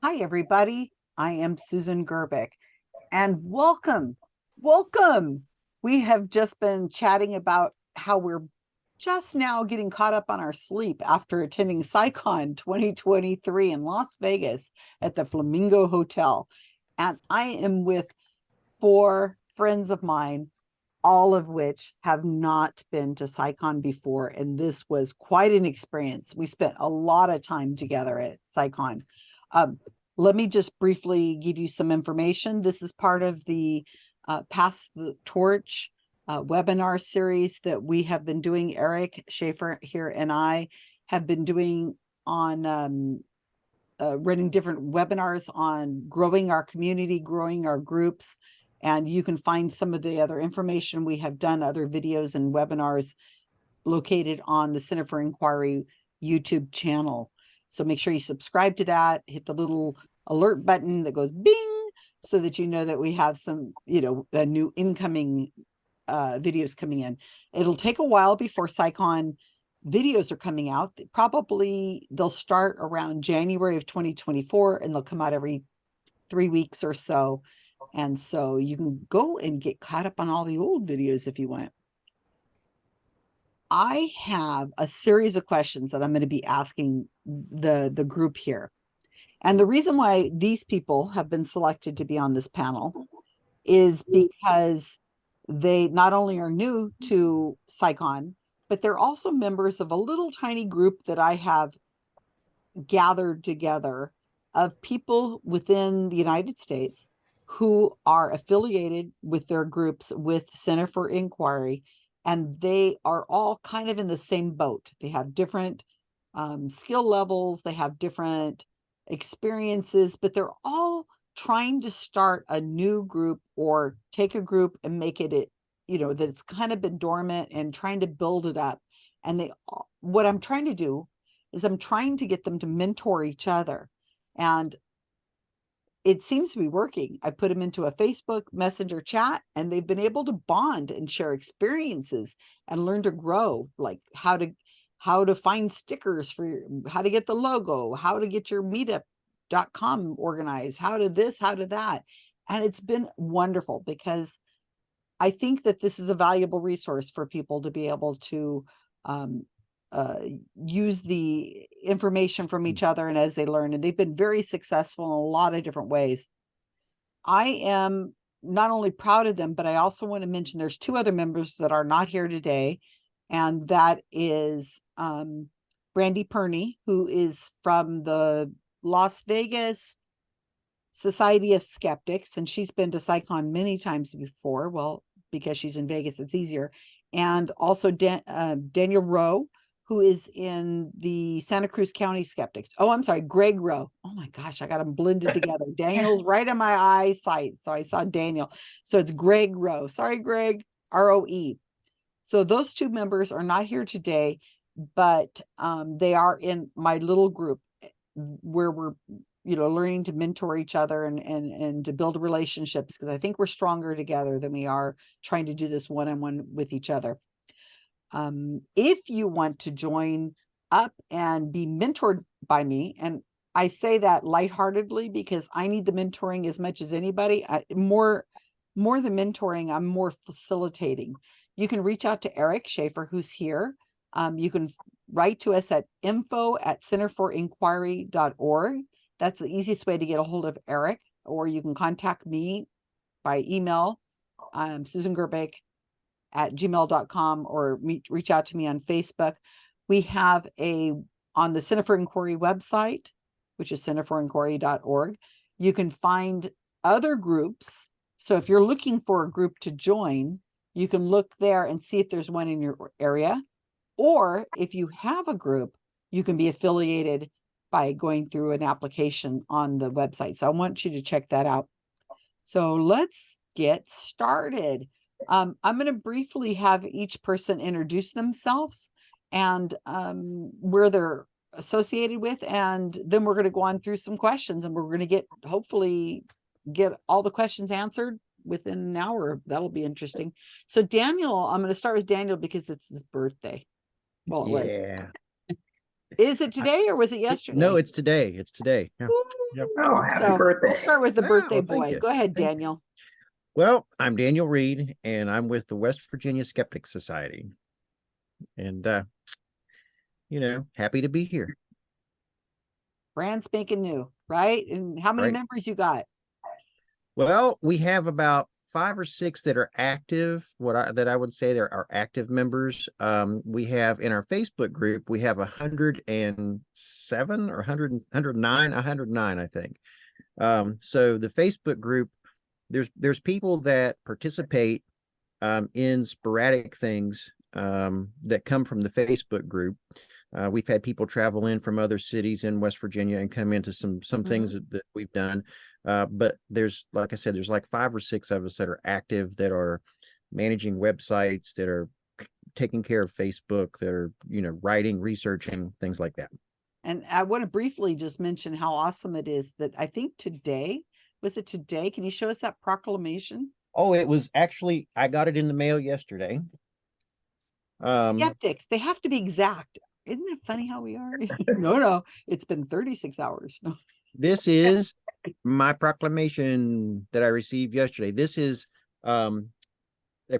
Hi, everybody. I am Susan Gerbic, and welcome. We have just been chatting about how we're just now getting caught up on our sleep after attending CSICon 2023 in Las Vegas at the Flamingo Hotel. And I am with four friends of mine, all of which have not been to CSICon before. And this was quite an experience. We spent a lot of time together at CSICon. Um, Let me just briefly give you some information. This is part of the Pass the Torch webinar series that we have been doing. Eric Schaefer here and I have been doing on running different webinars on growing our community, growing our groups. And you can find some of the other information. We have done other videos and webinars located on the Center for Inquiry YouTube channel. So make sure you subscribe to that, hit the little alert button that goes bing, so that you know that we have some, new incoming videos coming in. It'll take a while before CSICon videos are coming out. Probably they'll start around January of 2024 and they'll come out every 3 weeks or so. And so you can go and get caught up on all the old videos if you want. I have a series of questions that I'm going to be asking the group here. And the reason why these people have been selected to be on this panel is because they not only are new to CSICon, but they're also members of a little tiny group that I have gathered together of people within the United States who are affiliated with their groups with Center for Inquiry, and they are all kind of in the same boat. They have different skill levels, they have different experiences, but they're all trying to start a new group or take a group and make it, that it's kind of been dormant and trying to build it up. And what I'm trying to do is I'm trying to get them to mentor each other. And it seems to be working. I put them into a Facebook Messenger chat and they've been able to bond and share experiences and learn to grow, like how to find stickers for how to get the logo, how to get your meetup.com organized, how to this, how to that. And it's been wonderful because I think that this is a valuable resource for people to be able to um, uh, use the information from each other and as they learn. And they've been very successful in a lot of different ways. I am not only proud of them, but I also want to mention there's two other members that are not here today. And that is Brandy Perney, who is from the Las Vegas Society of Skeptics, and she's been to CSICon many times before. Well, because she's in Vegas, it's easier. And also Daniel Rowe, who is in the Santa Cruz County Skeptics. Oh, I'm sorry, Greg Rowe. Oh my gosh, I got them blended together. Daniel's right in my eyesight, so I saw Daniel. So it's Greg Rowe. Sorry, Greg, ROE. So those two members are not here today, but they are in my little group where we're learning to mentor each other and to build relationships, because I think we're stronger together than we are trying to do this one-on-one with each other. If you want to join up and be mentored by me, and I say that lightheartedly because I need the mentoring as much as anybody, more than mentoring, I'm more facilitating. You can reach out to Eric Schaefer, who's here. You can write to us at info@centerforinquiry.org. That's the easiest way to get a hold of Eric, or you can contact me by email, Susan Gerbic at gmail.com, or reach out to me on Facebook. We have on the Center for Inquiry website, which is centerforinquiry.org, you can find other groups. So if you're looking for a group to join, you can look there and see if there's one in your area. Or if you have a group, you can be affiliated by going through an application on the website. So I want you to check that out. So let's get started. I'm going to briefly have each person introduce themselves and where they're associated with, and then we're going to go on through some questions, and we're going to hopefully get all the questions answered within an hour. That'll be interesting. So Daniel, I'm going to start with Daniel because it's his birthday. Well, it was. Yeah. Is it today or was it No, yesterday? it's today. It's today. Yeah. Yep. Oh, happy So we'll birthday. start with the Ah, birthday well, thank boy. you. Go ahead, Thank you. Daniel. Well, I'm Daniel Reed, and I'm with the West Virginia Skeptics Society. And, happy to be here, Brand spanking new, right? And how many right? members you got? Well, we have about 5 or 6 that are active. That I would say there are active members. We have in our Facebook group, we have 107 or 109, I think. So the Facebook group, there's people that participate in sporadic things that come from the Facebook group. We've had people travel in from other cities in West Virginia and come into some things that we've done. But there's, like I said, there's like 5 or 6 of us that are active, that are managing websites, that are taking care of Facebook, that are, writing, researching, things like that. And I want to briefly just mention how awesome it is that I think today, was it today? Can you show us that proclamation? Oh, it was actually, I got it in the mail yesterday. Skeptics, they have to be exact. Isn't that funny how we are? No, it's been 36 hours. No. This is my proclamation that I received yesterday. This is a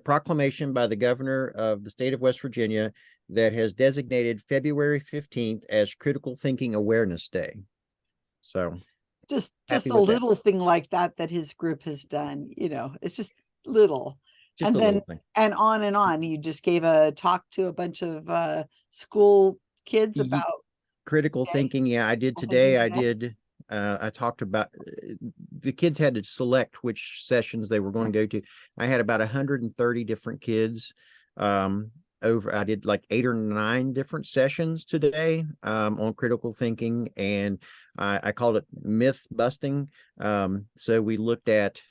proclamation by the governor of the state of West Virginia that has designated February 15th as Critical Thinking Awareness Day. So just happy a with that. little thing like that his group has done, it's just little. Just And a then little thing. and on. You just gave a talk to a bunch of school kids about Critical thinking. Yeah, I did thinking today. I talked about the kids had to select which sessions they were going to go to. I had about 130 different kids. I did like 8 or 9 different sessions today on critical thinking, and I called it myth busting. So we looked at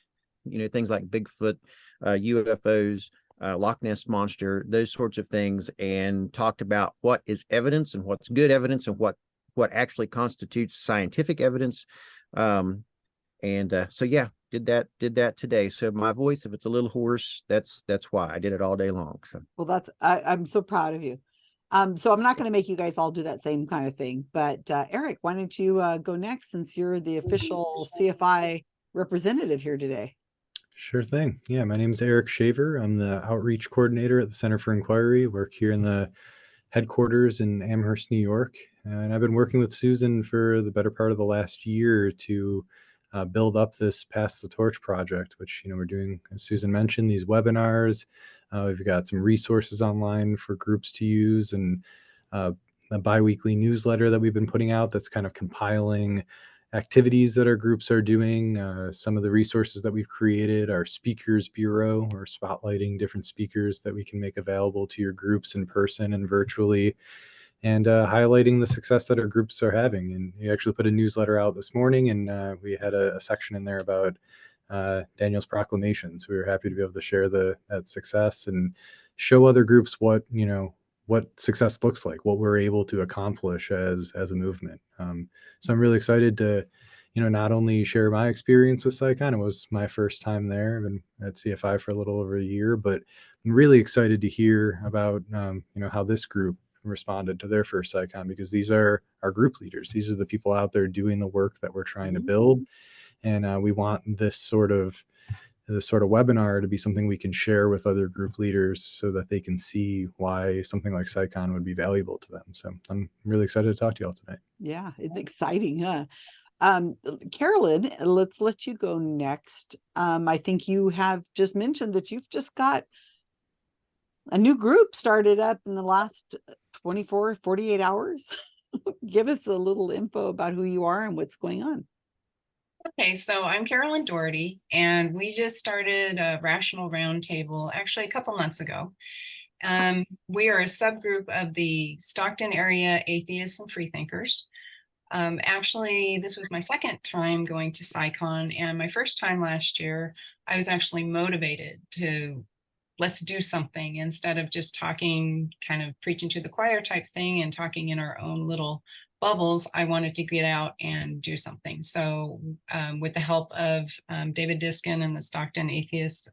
things like Bigfoot, UFOs, Loch Ness monster, those sorts of things, and talked about what is evidence and what's good evidence and what actually constitutes scientific evidence. So yeah, did that today. So my voice, if it's a little hoarse, that's why I did it all day long. So well, I'm so proud of you. So I'm not going to make you guys all do that same kind of thing, but Eric, why don't you go next, since you're the official CFI representative here today? Sure thing. Yeah, my name is Eric Shaver. I'm the outreach coordinator at the Center for Inquiry. Work here in the headquarters in Amherst, New York. And I've been working with Susan for the better part of the last year to build up this Pass the Torch project, which, we're doing, as Susan mentioned, these webinars. We've got some resources online for groups to use, and a biweekly newsletter that we've been putting out that's kind of compiling activities that our groups are doing. Some of the resources that we've created, our speakers bureau, or spotlighting different speakers that we can make available to your groups in person and virtually, and highlighting the success that our groups are having. And we actually put a newsletter out this morning, and we had a section in there about Daniel's proclamations. We were happy to be able to share that success and show other groups what success looks like, what we're able to accomplish as a movement. So I'm really excited to, not only share my experience with CSICon. It was my first time there. I've been at CFI for a little over a year, but I'm really excited to hear about, how this group responded to their first CSICon, because these are our group leaders. These are the people out there doing the work that we're trying to build. And we want this sort of webinar to be something we can share with other group leaders so that they can see why something like CSICon would be valuable to them. So I'm really excited to talk to you all tonight. Yeah, it's exciting, huh? Carolyn, let's let you go next. I think you have just mentioned that you've just got a new group started up in the last 24, 48 hours. Give us a little info about who you are and what's going on. Okay, so I'm Carolyn Doherty, and we just started a Rational Roundtable actually a couple months ago. We are a subgroup of the Stockton area atheists and freethinkers. Actually, this was my second time going to CSICon, and my first time last year, I was actually motivated to let's do something instead of just talking, kind of preaching to the choir type thing and talking in our own little bubbles. I wanted to get out and do something. So with the help of David Diskin and the Stockton Atheists,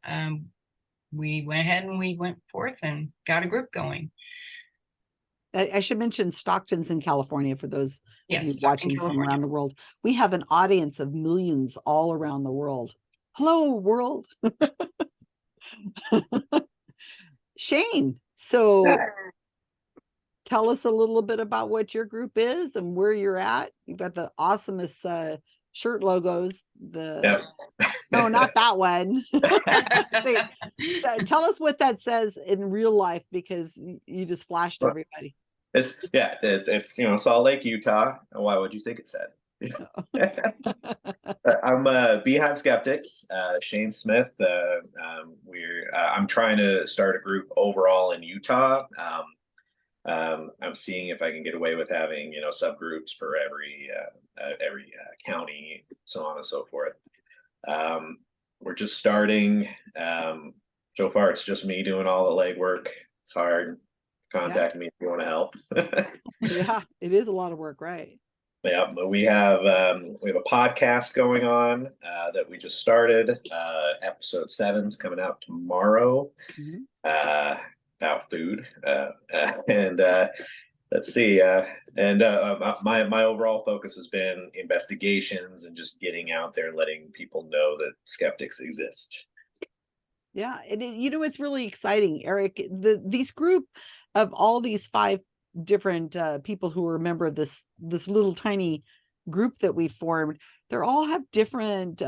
we went ahead and we went forth and got a group going. I should mention Stockton's in California for those of Yes, you Stockton, watching from California. around the world. We have an audience of millions all around the world. Hello, world. Shane, so tell us a little bit about what your group is and where you're at. You've got the awesomest shirt logos. Yep. No, not that one. So tell us what that says in real life, because you just flashed everybody. It's Salt Lake, Utah. Why would you think it said? I'm Beehive Skeptics, Shane Smith. I'm trying to start a group overall in Utah. I'm seeing if I can get away with having subgroups for every county, so on and so forth. We're just starting. So far, it's just me doing all the legwork. It's hard. Contact me if you want to help. Yeah, it is a lot of work, right? Yeah, but we have a podcast going on that we just started. Episode 7's coming out tomorrow. About food, and let's see. My overall focus has been investigations and just getting out there and letting people know that skeptics exist. Yeah, it's really exciting, Eric. These group of all these 5 different people who are a member of this little tiny group that we formed, they all have different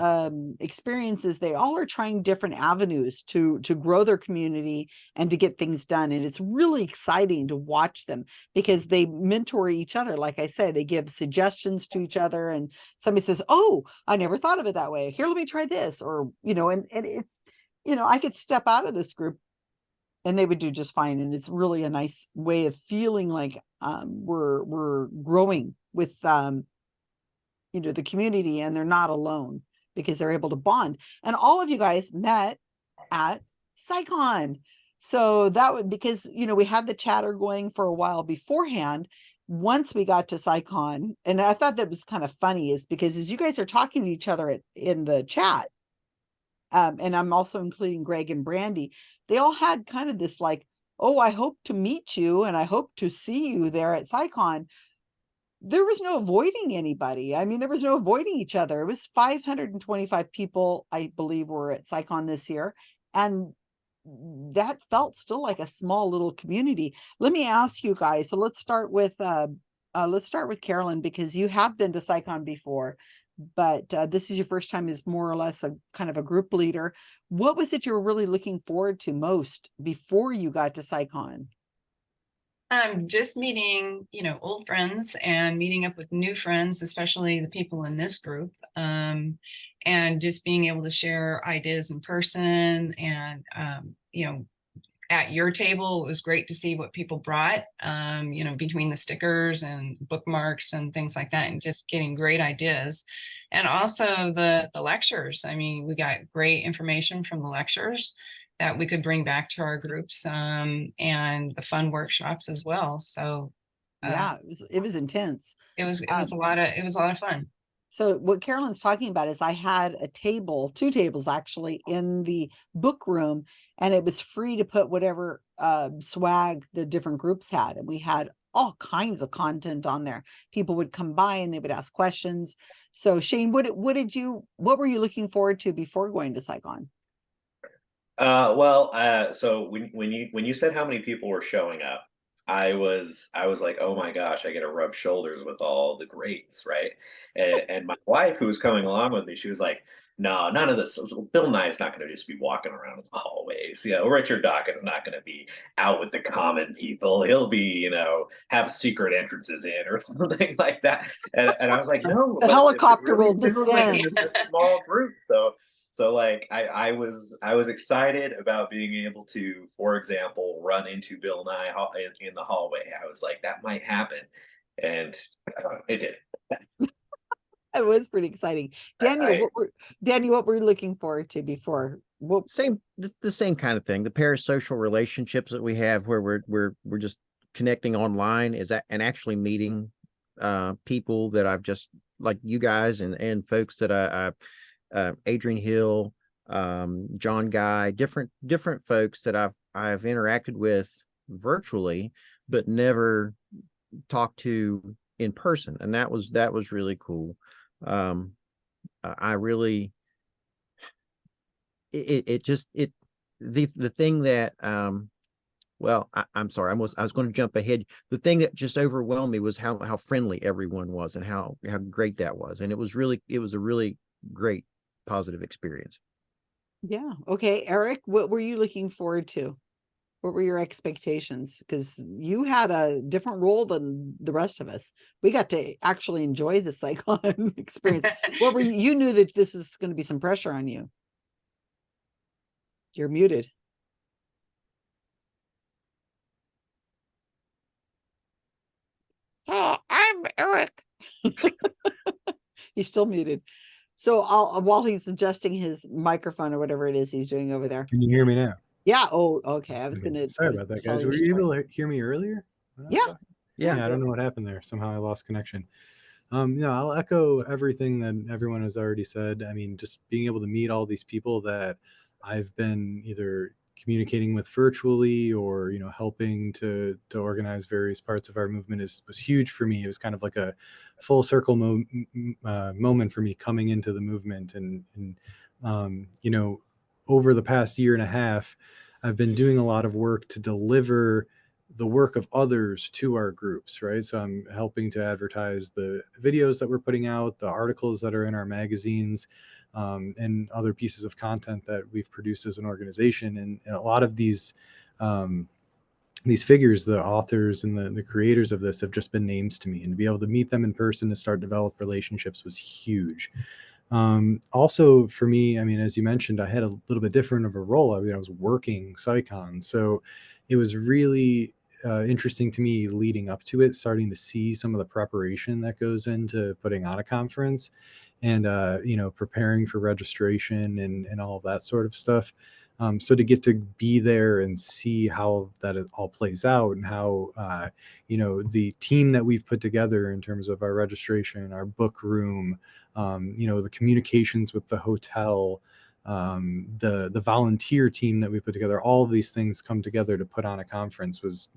experiences. They all are trying different avenues to grow their community and to get things done. And it's really exciting to watch them because they mentor each other. Like I said, they give suggestions to each other, and somebody says, "Oh, I never thought of it that way. Here, let me try this." Or, and it's, I could step out of this group and they would do just fine. And it's really a nice way of feeling like we're growing with the community, and they're not alone because they're able to bond. And all of you guys met at CSICon. So that would, because we had the chatter going for a while beforehand. Once we got to CSICon, and I thought that was kind of funny, is because as you guys are talking to each other in the chat, and I'm also including Greg and Brandy, they all had kind of this like, "Oh, I hope to meet you and I hope to see you there at CSICon." There was no avoiding anybody. I mean, there was no avoiding each other. It was 525 people, I believe, were at CSICon this year. And that felt still like a small little community. Let me ask you guys. So let's start with Carolyn, because you have been to CSICon before, but this is your first time as more or less a kind of a group leader. What was it you were really looking forward to most before you got to CSICon? Just meeting, old friends and meeting up with new friends, especially the people in this group, and just being able to share ideas in person. And, at your table, it was great to see what people brought, between the stickers and bookmarks and things like that, and just getting great ideas. And also the lectures. I mean, we got great information from the lectures that we could bring back to our groups, and the fun workshops as well. So yeah, it was intense. It was a lot of fun. So what Carolyn's talking about is I had a table, 2 tables actually, in the book room, and it was free to put whatever swag the different groups had. And we had all kinds of content on there. People would come by and they would ask questions. So Shane, what were you looking forward to before going to CSICon? So when you said how many people were showing up, I was like, oh my gosh, I get to rub shoulders with all the greats, right? And my wife, who was coming along with me, she was like, no, none of this. Bill Nye is not going to just be walking around in the hallways. Richard Dawkins is not going to be out with the common people. He'll be, have secret entrances in or something like that. And I was like, no, the helicopter will descend. Like a small group, So like I was excited about being able to, for example, run into Bill Nye in the hallway. I was like, that might happen, and it did. It was pretty exciting. Daniel, what were you looking forward to before? The same kind of thing. The parasocial relationships that we have, where we're just connecting online, and actually meeting people that I've just, like you guys and folks that I Adrian Hill, John Guy, different folks that I've interacted with virtually, but never talked to in person, and that was really cool. I really it just it the thing that well, I'm sorry, I was going to jump ahead. The thing that just overwhelmed me was how friendly everyone was and how great that was, and it was a really great positive experience. Yeah. Okay, Eric, what were you looking forward to? What were your expectations? Because you had a different role than the rest of us. We got to actually enjoy the CSICon experience. What were you knew that this is going to be some pressure on you. You're muted. So I'm Eric. He's still muted. So I'll while he's adjusting his microphone or whatever it is he's doing over there. Can you hear me now? Yeah. Oh, okay. I was Okay. gonna. Sorry about that, guys. Were you able to hear me earlier? Yeah. Yeah, I don't know what happened there. Somehow I lost connection. I'll echo everything that everyone has already said. I mean, just being able to meet all these people that I've been either communicating with virtually or helping to organize various parts of our movement was huge for me. It was kind of like a full circle moment for me coming into the movement, and over the past year and a half, I've been doing a lot of work to deliver the work of others to our groups, right? So I'm helping to advertise the videos that we're putting out, the articles that are in our magazines, and other pieces of content that we've produced as an organization. And a lot of these figures, the authors and the creators of this, have just been names to me, and to be able to meet them in person to start develop relationships was huge. Also for me, I mean, as you mentioned, I had a little bit different of a role. I mean, I was working CSICon, so it was really interesting to me leading up to it, starting to see some of the preparation that goes into putting on a conference, and preparing for registration and all of that sort of stuff. So to get to be there and see how that it all plays out, and how the team that we've put together in terms of our registration, our book room, the communications with the hotel, the volunteer team that we put together, all of these things come together to put on a conference was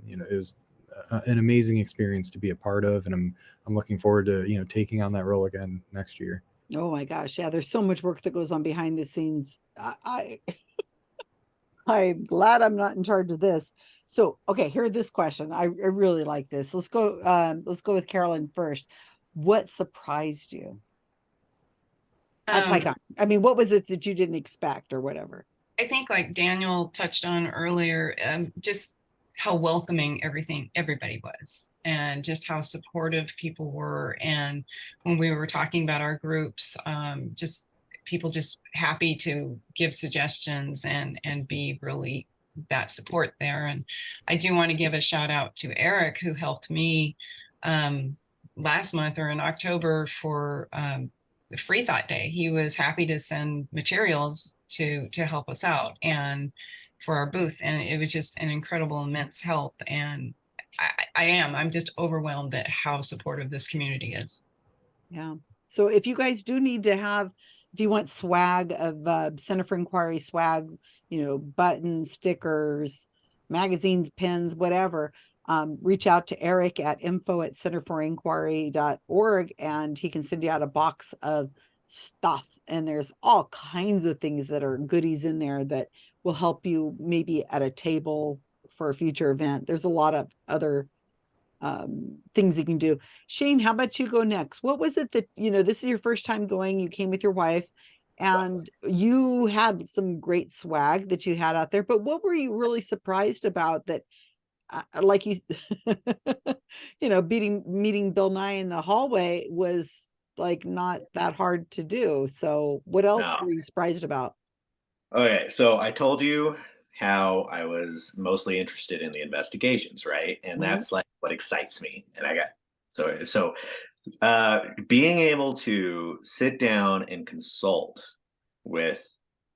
an amazing experience to be a part of, and I'm looking forward to taking on that role again next year. Oh my gosh, yeah, there's so much work that goes on behind the scenes. I'm glad I'm not in charge of this. So, okay, here this question. I really like this. Let's go with Carolyn first. What surprised you at CSICon? I mean, what was it that you didn't expect or whatever? I think, like Daniel touched on earlier, just how welcoming everybody was, and just how supportive people were. And when we were talking about our groups, just people just happy to give suggestions and be really that support there. And I do want to give a shout out to Eric, who helped me last month or in October for the Free Thought Day. He was happy to send materials to help us out and for our booth, and it was just an incredible, immense help. And I'm just overwhelmed at how supportive this community is. Yeah. So if you guys do need to have, if you want swag of Center for Inquiry swag, buttons, stickers, magazines, pens, whatever, reach out to Eric at info@centerforinquiry.org, and he can send you out a box of stuff. And there's all kinds of things that are goodies in there that will help you maybe at a table for a future event. There's a lot of other things you can do. Shane, how about you go next? What was it that, this is your first time going, you came with your wife, and you had some great swag that you had out there, but what were you really surprised about that, like you, meeting Bill Nye in the hallway was like not that hard to do. So what else were you surprised about? Okay, so I told you how I was mostly interested in the investigations, right? And that's like what excites me. And I got so being able to sit down and consult with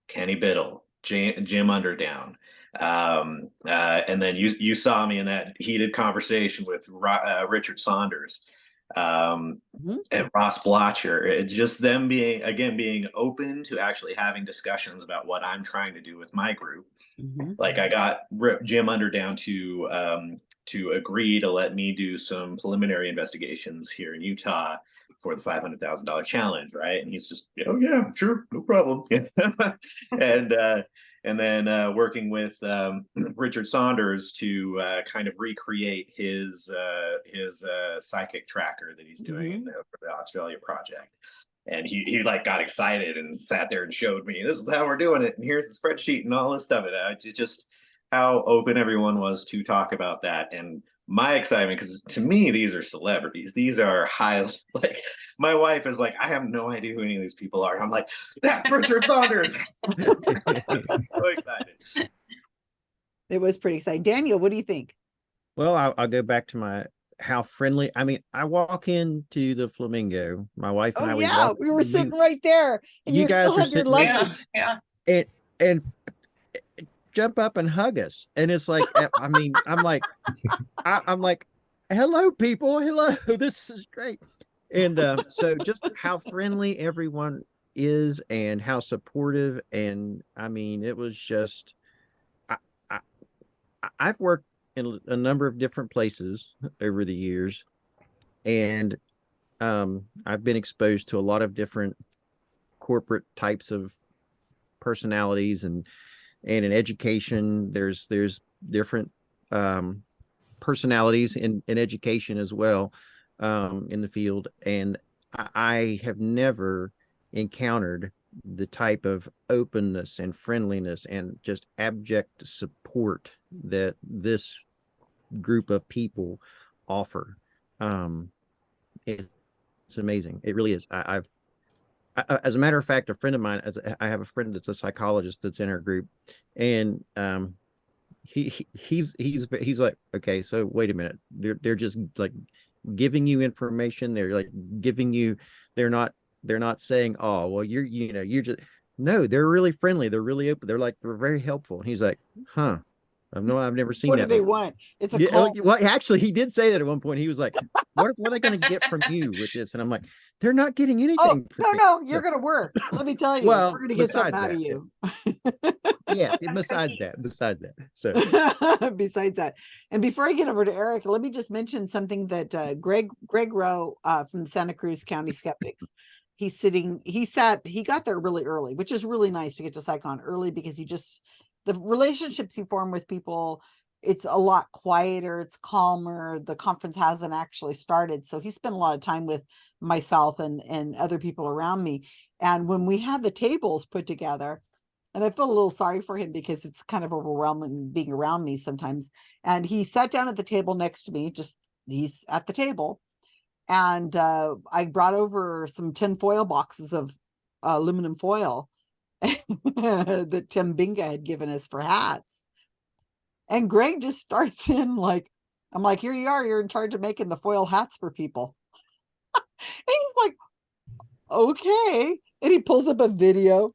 Kenny Biddle, Jim Underdown, and then you saw me in that heated conversation with Richard Saunders, and Ross Blotcher. It's just them being open to actually having discussions about what I'm trying to do with my group. Like I got Jim Underdown to to agree to let me do some preliminary investigations here in Utah for the $500,000 challenge, right? And he's just, oh yeah, sure, no problem. And then working with Richard Saunders to kind of recreate his psychic tracker that he's doing for the Australia project. And he like got excited and sat there and showed me, this is how we're doing it, and here's the spreadsheet and all this stuff. And just how open everyone was to talk about that. And my excitement, because to me, these are celebrities. These are high, like my wife is like, I have no idea who any of these people are. I'm like, that's Richard Saunders. So excited. It was pretty exciting. Daniel, what do you think? Well, I'll go back to how friendly. I mean, I walk into the Flamingo. My wife and we were sitting right there, and you guys still had your luggage. Yeah. And jump up and hug us, and it's like, I mean, I'm like, hello, people, hello, this is great. And so just how friendly everyone is and how supportive. And I mean, it was just, I've worked in a number of different places over the years, and I've been exposed to a lot of different corporate types of personalities, and in education, there's different personalities in education as well, in the field. And I have never encountered the type of openness and friendliness and just abject support that this group of people offer. It's amazing. It really is. As a matter of fact, a friend of mine, I have a friend that's a psychologist that's in our group, and he's like, okay, so wait a minute, they're just like giving you information. They're like giving you, they're not saying, oh, well, you're just, no, they're really friendly. They're really open. They're very helpful. And he's like, huh, I've never seen What that. do they want? It's a yeah, cult. well, actually, he did say that at one point. He was like, what are they going to get from you with this? And I'm like, they're not getting anything. No, you're going to work. Let me tell you, well, we're going to get something out of you. Yes, besides that. So besides that, and before I get over to Eric, let me just mention something that Greg Rowe from the Santa Cruz County Skeptics, he got there really early, which is really nice to get to CSICon early, because the relationships you form with people, it's a lot quieter, it's calmer. The conference hasn't actually started, so he spent a lot of time with myself and other people around me. And when we had the tables put together, and I feel a little sorry for him because it's kind of overwhelming being around me sometimes. And he sat down at the table next to me, he's at the table. And I brought over some tin foil boxes of aluminum foil that Tim Binga had given us for hats. And Greg just starts in like, I'm like, here you are, you're in charge of making the foil hats for people. And he's like, okay. And he pulls up a video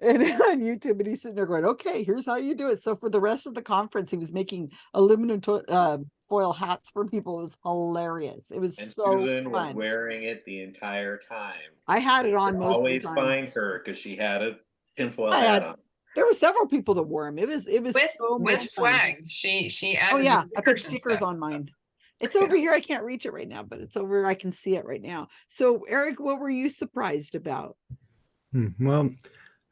and on YouTube, and he's sitting there going, okay, here's how you do it. So for the rest of the conference, he was making aluminum foil hats for people. It was hilarious. It was and so Susan fun. was wearing it the entire time. I had it on most always of the time. find her because she had a tinfoil hat on. There were several people that wore them. It was so much with swag. fun. She added. Oh yeah, I put stickers stickers on mine. It's over here. I can't reach it right now, but it's over. I can see it right now. So Eric, what were you surprised about? Well,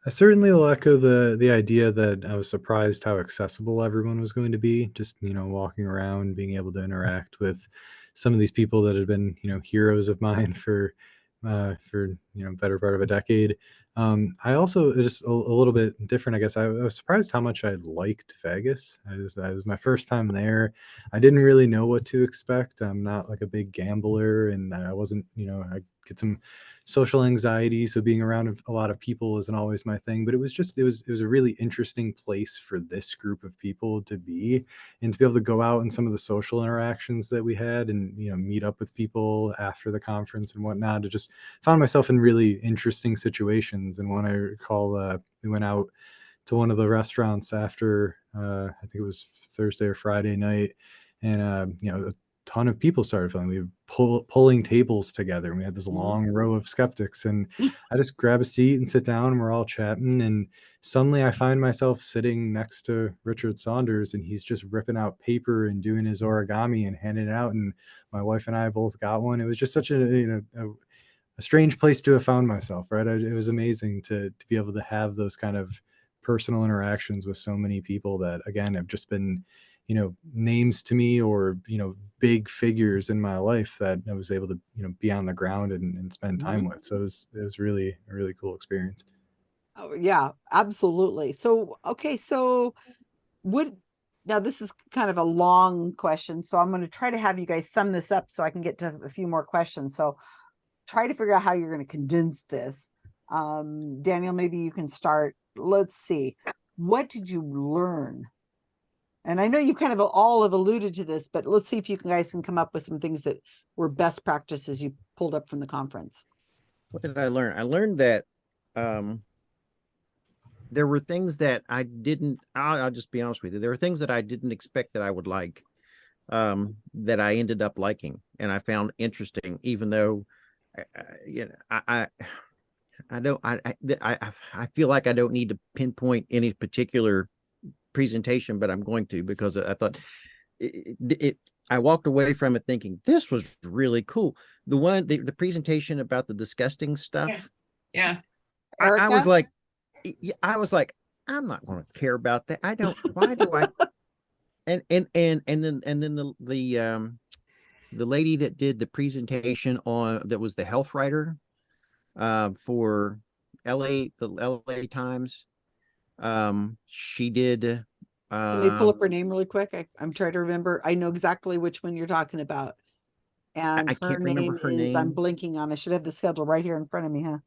I certainly will echo the idea that I was surprised how accessible everyone was going to be. Just, walking around, being able to interact with some of these people that had been, heroes of mine for better part of a decade. I also, just a little bit different, I guess. I was surprised how much I liked Vegas. It was my first time there. I didn't really know what to expect. I'm not like a big gambler, and I wasn't, I get some social anxiety, so being around a lot of people isn't always my thing. But it was a really interesting place for this group of people to be, and to be able to go out and some of the social interactions that we had, and meet up with people after the conference and whatnot. To just found myself in really interesting situations. And when I recall, we went out to one of the restaurants after, I think it was Thursday or Friday night, and ton of people started filling. We were pulling tables together, and we had this Mhm. long row of skeptics. And I just grab a seat and sit down, and we're all chatting. And suddenly I find myself sitting next to Richard Saunders, and he's just ripping out paper and doing his origami and handing it out. And my wife and I both got one. It was just such a strange place to have found myself, right? It was amazing to be able to have those kind of personal interactions with so many people that, again, have just been, names to me, or, big figures in my life that I was able to, be on the ground and spend time with. So it was really a really cool experience. Oh, yeah, absolutely. So, okay, so now this is kind of a long question, so I'm going to try to have you guys sum this up so I can get to a few more questions. So try to figure out how you're going to condense this. Daniel, maybe you can start. Let's see. What did you learn? And I know you kind of all have alluded to this, but let's see if you guys can come up with some things that were best practices you pulled up from the conference. What did I learn? I learned that there were things that I didn't, I'll just be honest with you. There were things that I didn't expect that I would like, that I ended up liking and I found interesting, even though, I feel like I don't need to pinpoint any particular presentation, but I'm going to, because I thought I walked away from it thinking this was really cool. The presentation about the disgusting stuff. Yeah. I was like, I'm not going to care about that. I don't. Why do I? And then the lady that did the presentation that was the health writer, for the LA Times. She did. Somebody pull up her name really quick. I'm trying to remember. I know exactly which one you're talking about. And I can't remember her name. I'm blinking on. I should have the schedule right here in front of me, huh?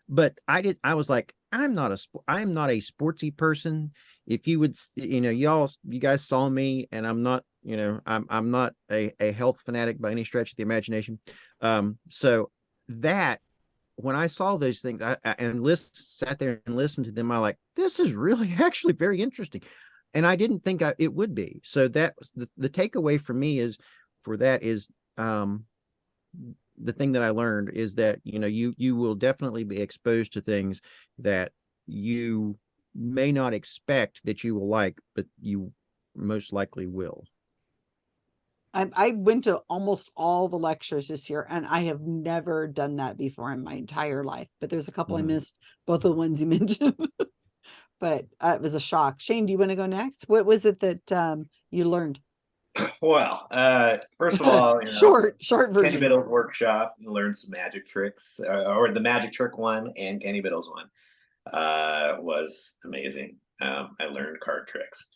But I was like, I'm not a sportsy person. If you would, you guys saw me, and I'm not, I'm not a health fanatic by any stretch of the imagination. So that, when I saw those things, I sat there and listened to them, I like, this is really actually very interesting. And I didn't think it would be. So that was the takeaway for me is the thing that I learned is that, you will definitely be exposed to things that you may not expect that you will like, but you most likely will. I went to almost all the lectures this year, and I have never done that before in my entire life. But there's a couple I missed, both of the ones you mentioned. But it was a shock. Shane, do you want to go next? What was it that you learned? Well, first of all, short Kenny version. Biddle's workshop, learned some magic tricks, or the magic trick one and Kenny Biddle's one was amazing. I learned card tricks.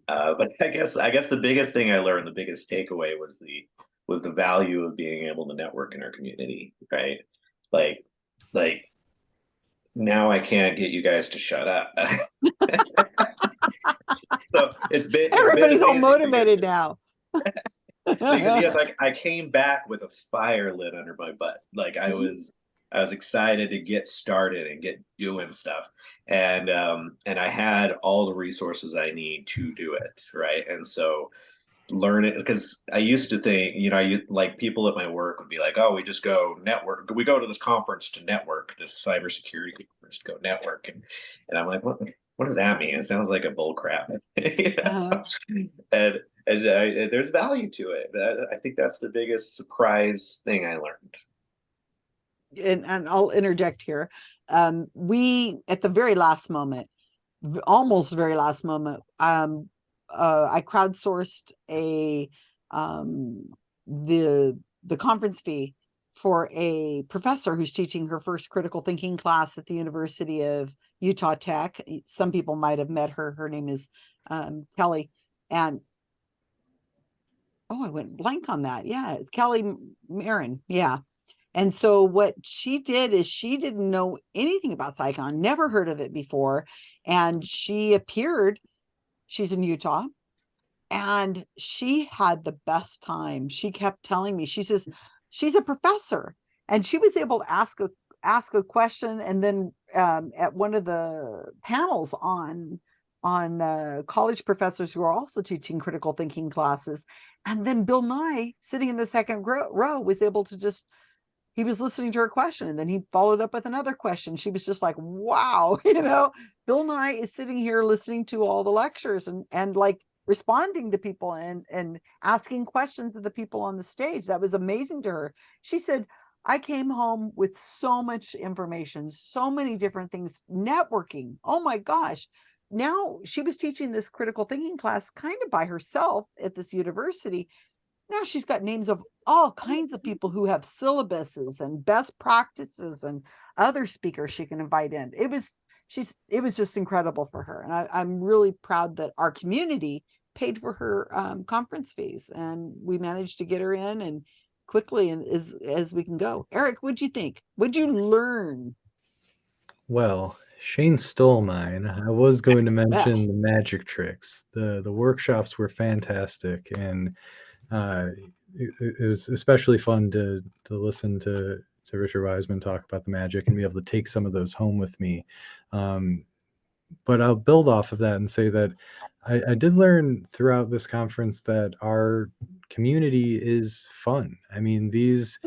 But I guess the biggest thing I learned, the biggest takeaway was the value of being able to network in our community, right? Like now I can't get you guys to shut up. So Everybody's all motivated now. Because I came back with a fire lit under my butt. Like I was excited to get started and get doing stuff, and I had all the resources I need to do it, right? And so learn it, because I used to think, like people at my work would be like, oh, we just go network. We go to this conference to network, this cybersecurity conference to go network, and I'm like, what does that mean? It sounds like a bull crap. And there's value to it. I think that's the biggest surprise thing I learned. And I'll interject here. We, at the very last moment, almost very last moment, I crowdsourced the conference fee for a professor who's teaching her first critical thinking class at the University of Utah Tech. Some people might have met her. Her name is Kelly. And I went blank on that. Yeah, it's Kelly Marin. Yeah. And so what she did is she didn't know anything about CSICon, never heard of it before. And she appeared, she's in Utah, and she had the best time. She kept telling me, she says, she's a professor, and she was able to ask a question. And then at one of the panels on college professors who are also teaching critical thinking classes. And then Bill Nye, sitting in the second row, was able to just, he was listening to her question and then he followed up with another question. She was just like, wow, Bill Nye is sitting here listening to all the lectures and like responding to people and asking questions of the people on the stage. That was amazing to her. She said, I came home with so much information, so many different things, networking. Oh my gosh. Now she was teaching this critical thinking class kind of by herself at this university. Now she's got names of all kinds of people who have syllabuses and best practices and other speakers she can invite in. It was just incredible for her. And I'm really proud that our community paid for her conference fees and we managed to get her in and quickly and as we can go. Eric, what'd you think? What'd you learn? Well, Shane stole mine. I was going to mention the magic tricks. The workshops were fantastic, and it was especially fun to listen to Richard Wiseman talk about the magic and be able to take some of those home with me. But I'll build off of that and say that I did learn throughout this conference that our community is fun. I mean, these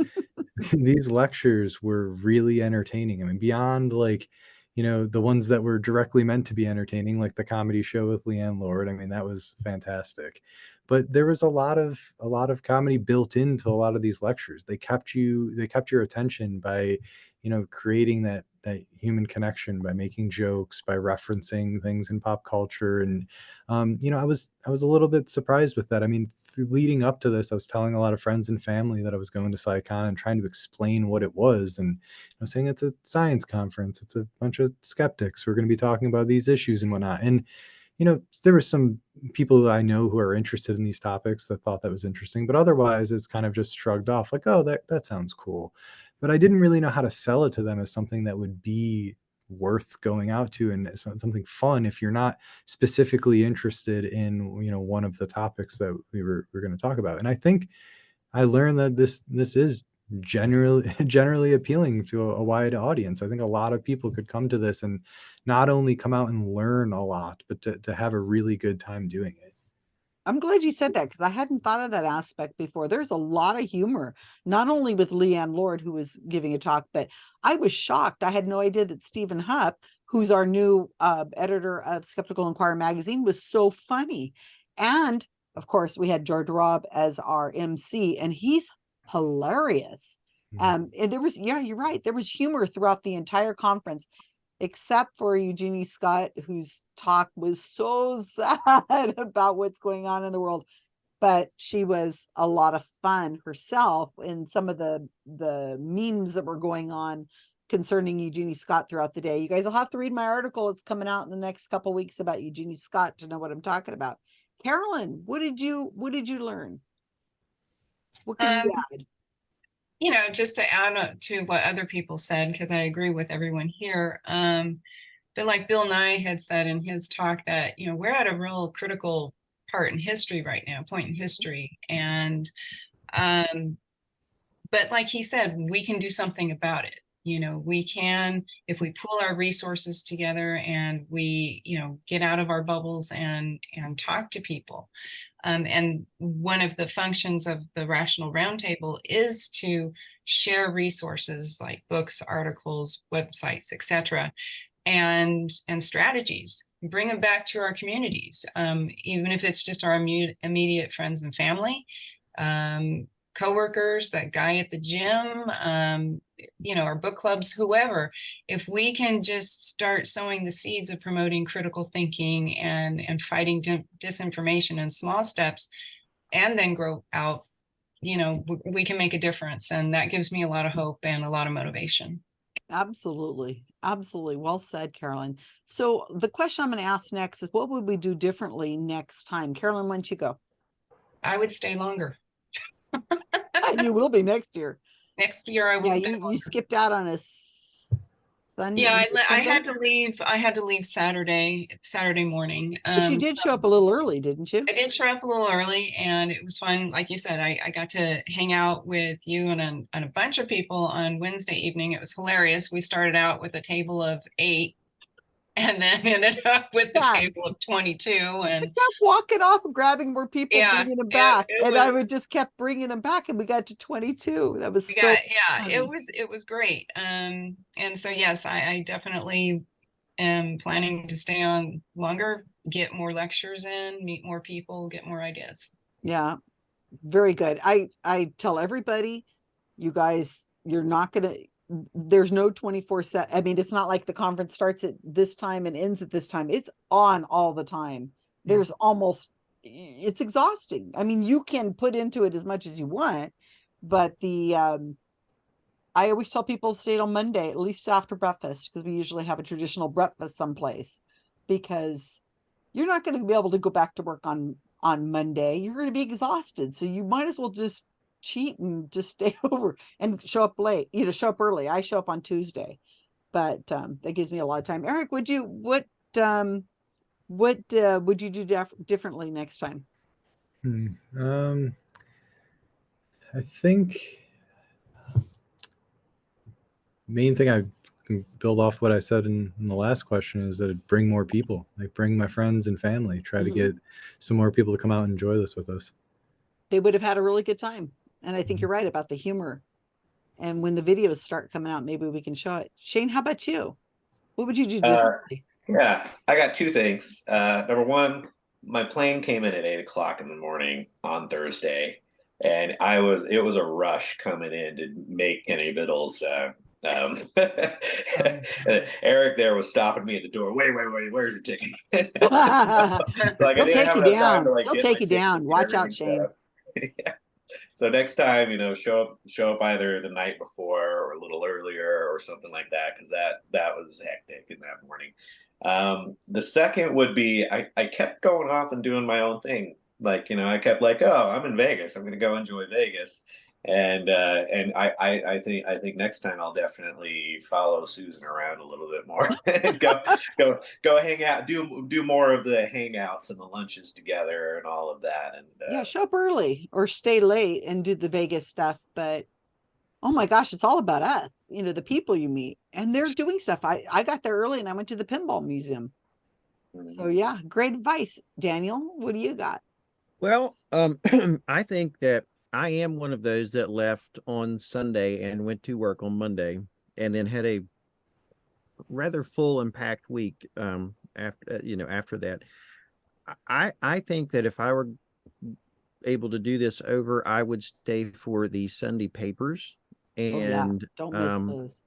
these lectures were really entertaining. I mean, beyond like, the ones that were directly meant to be entertaining, like the comedy show with Leanne Lord. I mean, that was fantastic. But there was a lot of comedy built into a lot of these lectures. They kept your attention by, creating that human connection by making jokes, by referencing things in pop culture. And I was a little bit surprised with that. I mean, leading up to this, I was telling a lot of friends and family that I was going to CSICon and trying to explain what it was, and saying it's a science conference, it's a bunch of skeptics, we're going to be talking about these issues and whatnot. And there were some people that I know who are interested in these topics that thought that was interesting, but otherwise it's kind of just shrugged off like, oh, that sounds cool. But I didn't really know how to sell it to them as something that would be worth going out to and something fun if you're not specifically interested in one of the topics that we're going to talk about. And I think I learned that this is generally appealing to a wide audience. I think a lot of people could come to this and not only come out and learn a lot, but to have a really good time doing it. I'm glad you said that because I hadn't thought of that aspect before. There's a lot of humor, not only with Leanne Lord, who was giving a talk, but I was shocked. I had no idea that Stephen Hupp, who's our new editor of Skeptical Inquirer magazine, was so funny. And of course, we had George Robb as our MC, and he's hilarious. And there was, yeah, you're right. There was humor throughout the entire conference, except for Eugenie Scott, whose talk was so sad about what's going on in the world. But she was a lot of fun herself, and some of the memes that were going on concerning Eugenie Scott throughout the day. You guys will have to read my article. It's coming out in the next couple of weeks about Eugenie Scott to know what I'm talking about. Carolyn, what did you learn? What can you add? Just to add to what other people said, because I agree with everyone here. But like Bill Nye had said in his talk that, we're at a real critical point in history right now. And, but like he said, we can do something about it. We can, if we pool our resources together and we, get out of our bubbles and talk to people. And one of the functions of the Rational Roundtable is to share resources like books, articles, websites, etc., and strategies. Bring them back to our communities, even if it's just our immediate friends and family, coworkers, that guy at the gym, our book clubs, whoever. If we can just start sowing the seeds of promoting critical thinking and fighting disinformation in small steps, and then grow out, we can make a difference. And that gives me a lot of hope and a lot of motivation. Absolutely. Absolutely. Well said, Carolyn. So the question I'm going to ask next is, what would we do differently next time? Carolyn, why don't you go? I would stay longer. You will be next year. Next year I will. Yeah, you skipped out on a Sunday. Yeah, I had to leave. I had to leave Saturday morning. But you did show up a little early, didn't you? I did show up a little early, and it was fun. Like you said, I got to hang out with you and a bunch of people on Wednesday evening. It was hilarious. We started out with a table of 8, and then ended up with a Yeah. table of 22. And kept walking off and grabbing more people, Yeah, bringing them back. it And I was- would just kept bringing them back, and we got to 22. That was so yeah, funny. it was great. And so yes, I definitely am planning to stay on longer, get more lectures in, meet more people, get more ideas. Yeah, very good. I tell everybody, you guys, you're not gonna. There's no 24/7. I mean, it's not like the conference starts at this time and ends at this time. It's on all the time. There's almost. It's exhausting. I mean, you can put into it as much as you want, but the I always tell people stay on Monday, at least after breakfast, because we usually have a traditional breakfast someplace, because you're not going to be able to go back to work on Monday. You're going to be exhausted. So you might as well just cheat and just stay over and show up late, show up early. I show up on Tuesday, but that gives me a lot of time. Eric, what would you do differently next time? I think main thing I can build off what I said in the last question is that bring more people, like bring my friends and family, try to get some more people to come out and enjoy this with us. They would have had a really good time. And I think you're right about the humor. And when the videos start coming out, maybe we can show it. Shane, how about you? What would you do differently? Yeah, I got two things. Number one, my plane came in at 8 o'clock in the morning on Thursday, and it was a rush coming in to make any vittles. Eric there was stopping me at the door. Wait, where's your ticket? Like They'll take you down. They'll take you down. Watch out, Shane. Yeah. So next time, show up either the night before or a little earlier or something like that, because that was hectic in that morning. The second would be I kept going off and doing my own thing. Like, I kept like, oh, I'm in Vegas. I'm going to go enjoy Vegas. And I think next time I'll definitely follow Susan around a little bit more and go hang out, do more of the hangouts and the lunches together and all of that. And yeah, show up early or stay late and do the Vegas stuff. But oh my gosh, it's all about us, the people you meet, and they're doing stuff. I got there early and I went to the pinball museum. So yeah, great advice. Daniel, what do you got? Well, I think that I am one of those that left on Sunday and went to work on Monday, and then had a rather full and packed week after that. I think that if I were able to do this over, I would stay for the Sunday papers, and don't miss those,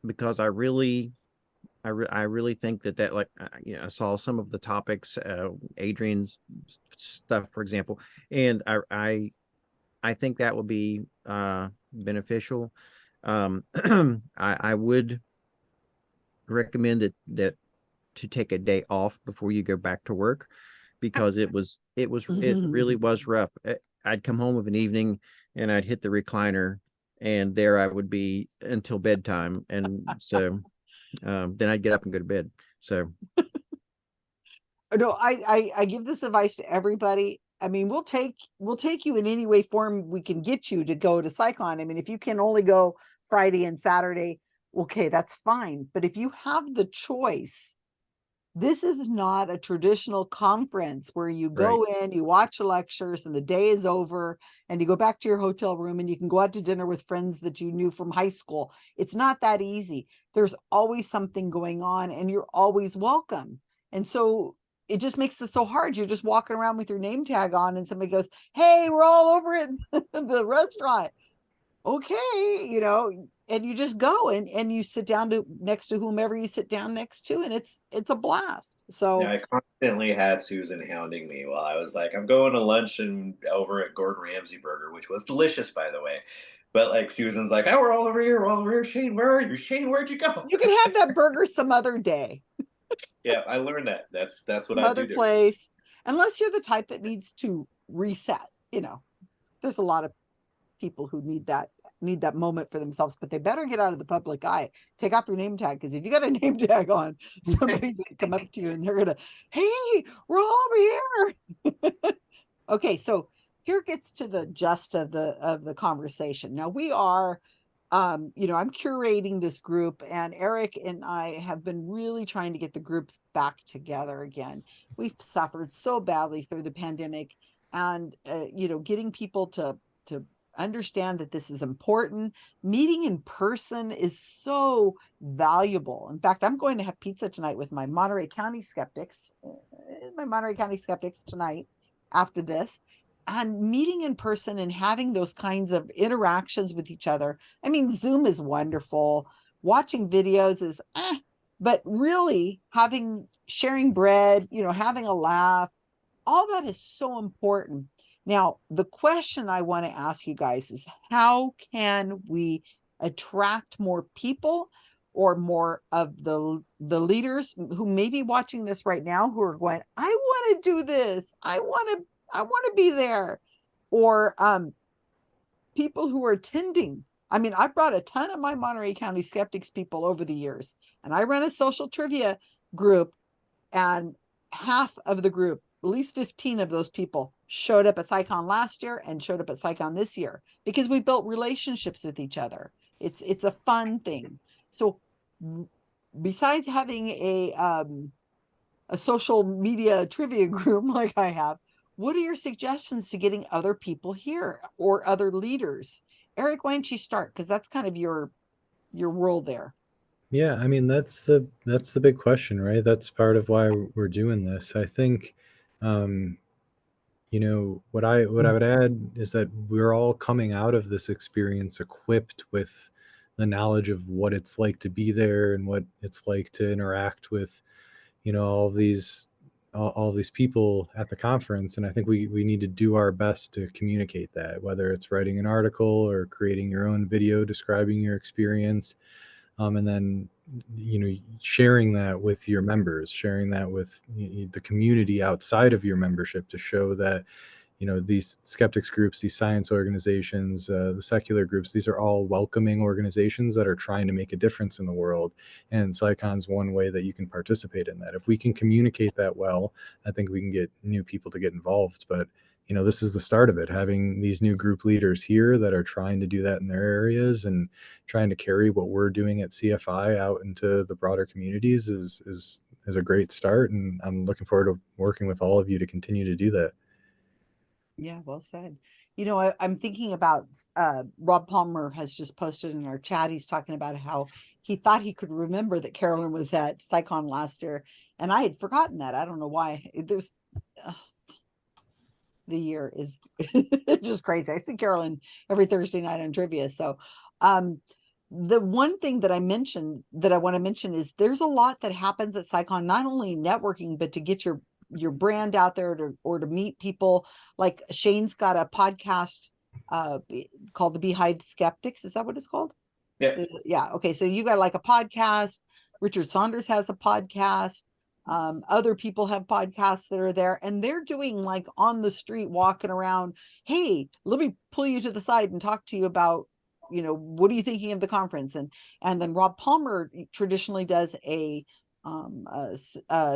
because I really think that like I saw some of the topics, Adrian's stuff, for example, and I think that would be beneficial. I would recommend that to take a day off before you go back to work, because it really was rough. I'd come home of an evening and I'd hit the recliner, and there I would be until bedtime, and so then I'd get up and go to bed. So no, I give this advice to everybody. I mean, we'll take you in any way form we can get you to go to CSICon. I mean, if you can only go Friday and Saturday, okay, that's fine. But if you have the choice, this is not a traditional conference where you go in, you watch the lectures, and the day is over, and you go back to your hotel room and you can go out to dinner with friends that you knew from high school. It's not that easy. There's always something going on, and you're always welcome. And so it just makes it so hard. You're just walking around with your name tag on, and somebody goes, "Hey, we're all over at the restaurant." Okay, and you just go and you sit down next to whomever you sit down next to, and it's a blast. So yeah, I constantly had Susan hounding me while I was like, I'm going to lunch and over at Gordon Ramsay Burger, which was delicious, by the way. But like Susan's like, oh, we're all over here. Shane, where are you? Shane, where'd you go? You can have that burger some other day. Yeah, I learned that. That's what some I other do. Place, unless you're the type that needs to reset. There's a lot of people who need that moment for themselves, but they better get out of the public eye. Take off your name tag, because if you got a name tag on, somebody's gonna come up to you and they're gonna, hey, we're all over here. Okay, so here gets to the gist of the conversation. Now we are you know, I'm curating this group, and Eric and I have been really trying to get the groups back together again. We've suffered so badly through the pandemic, and you know, getting people to understand that this is important. Meeting in person is so valuable. In fact, I'm going to have pizza tonight with my Monterey County skeptics, tonight after this. And meeting in person and having those kinds of interactions with each other. I mean, Zoom is wonderful. Watching videos is, but really sharing bread, you know, having a laugh, all that is so important. Now, the question I want to ask you guys is, how can we attract more people, or more of the leaders who may be watching this right now, who are going, I want to do this. I want to be there. Or people who are attending. I mean, I've brought a ton of my Monterey County skeptics people over the years, and I run a social trivia group, and half of the group, at least 15 of those people, showed up at CSICon last year and showed up at CSICon this year, because we built relationships with each other. It's a fun thing. So besides having a social media trivia group like I have, what are your suggestions to getting other people here, or other leaders? Eric, why don't you start? Because that's kind of your world there. Yeah, I mean that's the big question, right? That's part of why we're doing this. I think, you know, what I would add is that we're all coming out of this experience equipped with the knowledge of what it's like to be there and what it's like to interact with, you know, all of these people at the conference. And I think we need to do our best to communicate that, whether it's writing an article or creating your own video describing your experience, and then, you know, sharing that with your members, sharing that with the community outside of your membership, to show that, you know, these skeptics groups, these science organizations, the secular groups, these are all welcoming organizations that are trying to make a difference in the world. And CSICon's one way that you can participate in that. If we can communicate that well, I think we can get new people to get involved. But, you know, this is the start of it, having these new group leaders here that are trying to do that in their areas and trying to carry what we're doing at CFI out into the broader communities is a great start. And I'm looking forward to working with all of you to continue to do that. Yeah, well said. You know, I'm thinking about Rob Palmer has just posted in our chat. He's talking about how he thought he could remember that Carolyn was at CSICon last year, and I had forgotten that. I don't know why. There's the year is just crazy. I see Carolyn every Thursday night on trivia. So, the one thing that I mentioned that I want to mention is there's a lot that happens at CSICon, not only networking, but to get your brand out there, or to meet people. Like Shane's got a podcast called the Beehive Skeptics. Is that what it's called? Yeah. Yeah. Okay. So you got like a podcast. Richard Saunders has a podcast. Other people have podcasts that are there, and they're doing like on the street, walking around. Hey, let me pull you to the side and talk to you about, you know, what are you thinking of the conference? And then Rob Palmer traditionally does a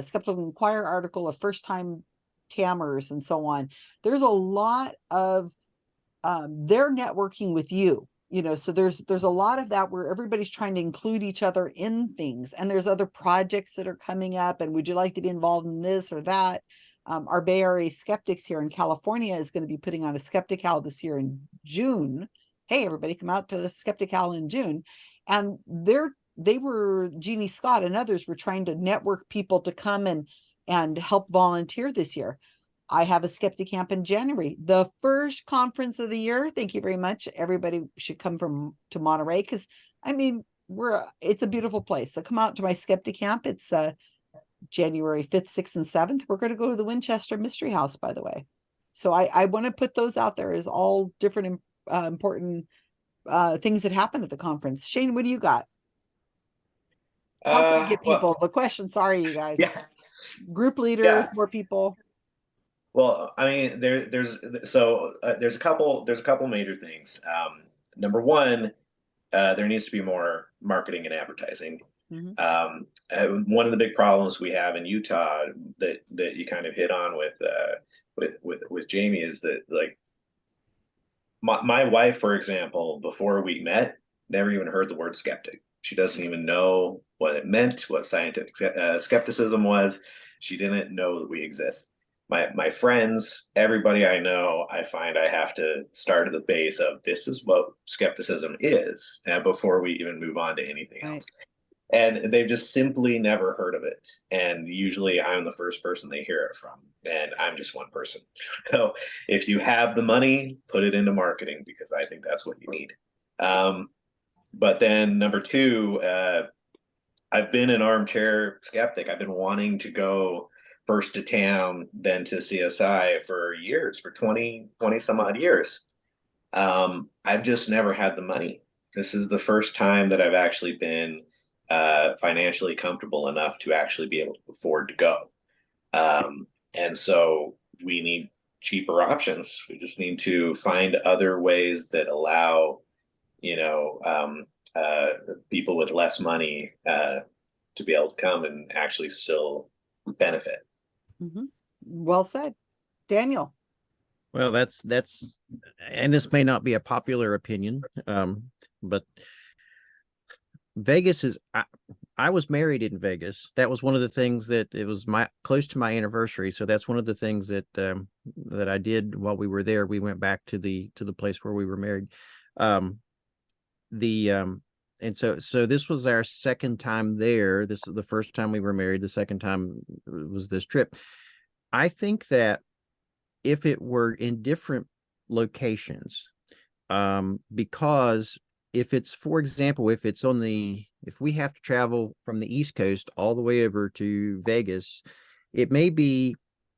Skeptical Inquirer article of first time tammers and so on. There's a lot of they're networking with you, you know, so there's a lot of that where everybody's trying to include each other in things, and there's other projects that are coming up, and would you like to be involved in this or that? Our Bay Area Skeptics here in California is going to be putting on a Skeptical this year in June. Hey, everybody, come out to the Skeptical in June. And Jeannie Scott and others were trying to network people to come and help volunteer this year. I have a skeptic camp in January, the first conference of the year. Thank you very much. Everybody should come to Monterey, because I mean, it's a beautiful place. So come out to my skeptic camp. It's January 5th, 6th, and 7th. We're going to go to the Winchester Mystery House, by the way. So I want to put those out there as all different important things that happen at the conference. Shane, what do you got? How can we get people? The question, sorry, you guys. Yeah. Group leaders, more people. Well, I mean, there's a couple major things. Number one, there needs to be more marketing and advertising. Mm-hmm. One of the big problems we have in Utah that you kind of hit on with Jamie is that, like, my wife, for example, before we met, never even heard the word skeptic. She doesn't even know what it meant, what scientific skepticism was. She didn't know that we exist. My friends, everybody I know, I find I have to start at the base of this is what skepticism is, before we even move on to anything else. And they've just simply never heard of it. And usually I'm the first person they hear it from. And I'm just one person. So if you have the money, put it into marketing, because I think that's what you need. But then number two, I've been an armchair skeptic. I've been wanting to go first to town, then to CSI for years, for 20 some odd years. I've just never had the money. This is the first time that I've actually been financially comfortable enough to actually be able to afford to go. And so we need cheaper options. We just need to find other ways that allow, people with less money to be able to come and actually still benefit. Mm-hmm. Well said, Daniel. Well, that's, and this may not be a popular opinion, but Vegas is, I was married in Vegas. That was one of the things that it was close to my anniversary. So that's one of the things that, that I did while we were there. We went back to the place where we were married. And so this was our second time there. This is the first time we were married. The second time was this trip. I think that if it were in different locations, because if it's, for example, if we have to travel from the East Coast all the way over to Vegas, it may be,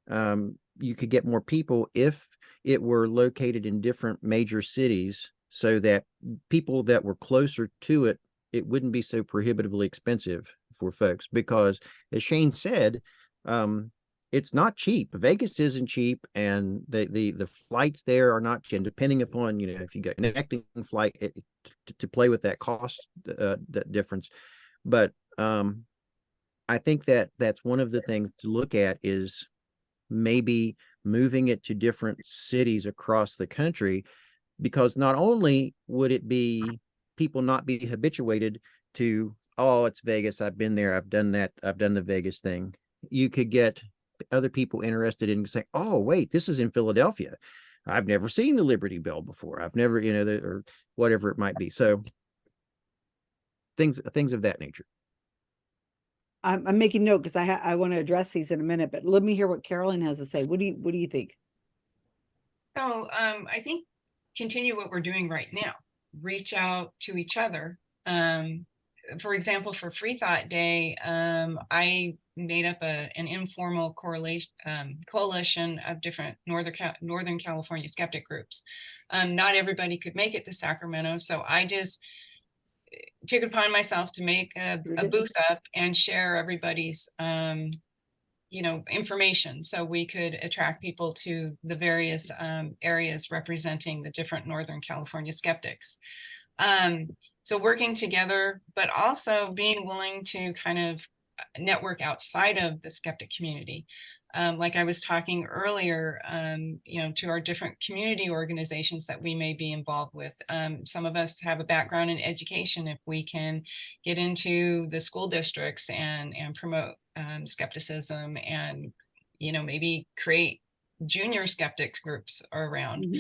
you could get more people if it were located in different major cities, so that people that were closer to it, it wouldn't be so prohibitively expensive for folks. Because as Shane said, it's not cheap. Vegas isn't cheap, and the flights there are not cheap. And depending upon, if you get a connecting flight to play with that cost, that difference. But I think that that's one of the things to look at, is maybe moving it to different cities across the country, because not only would it be people not be habituated to, oh, it's Vegas, I've been there, I've done that, I've done the Vegas thing. You could get other people interested in saying, oh, wait, this is in Philadelphia. I've never seen the Liberty Bell before. I've never, or whatever it might be. So things of that nature. I'm making note because I want to address these in a minute, but let me hear what Carolyn has to say. What do you think? So I think continue what we're doing right now. Reach out to each other. For example, for Free Thought Day, I made up an informal coalition of different Northern California skeptic groups. Not everybody could make it to Sacramento, so I just took it upon myself to make a booth up and share everybody's information, so we could attract people to the various areas representing the different Northern California skeptics. So working together, but also being willing to kind of network outside of the skeptic community. Like I was talking earlier, to our different community organizations that we may be involved with. Some of us have a background in education. If we can get into the school districts and promote skepticism, and maybe create junior skeptics groups around,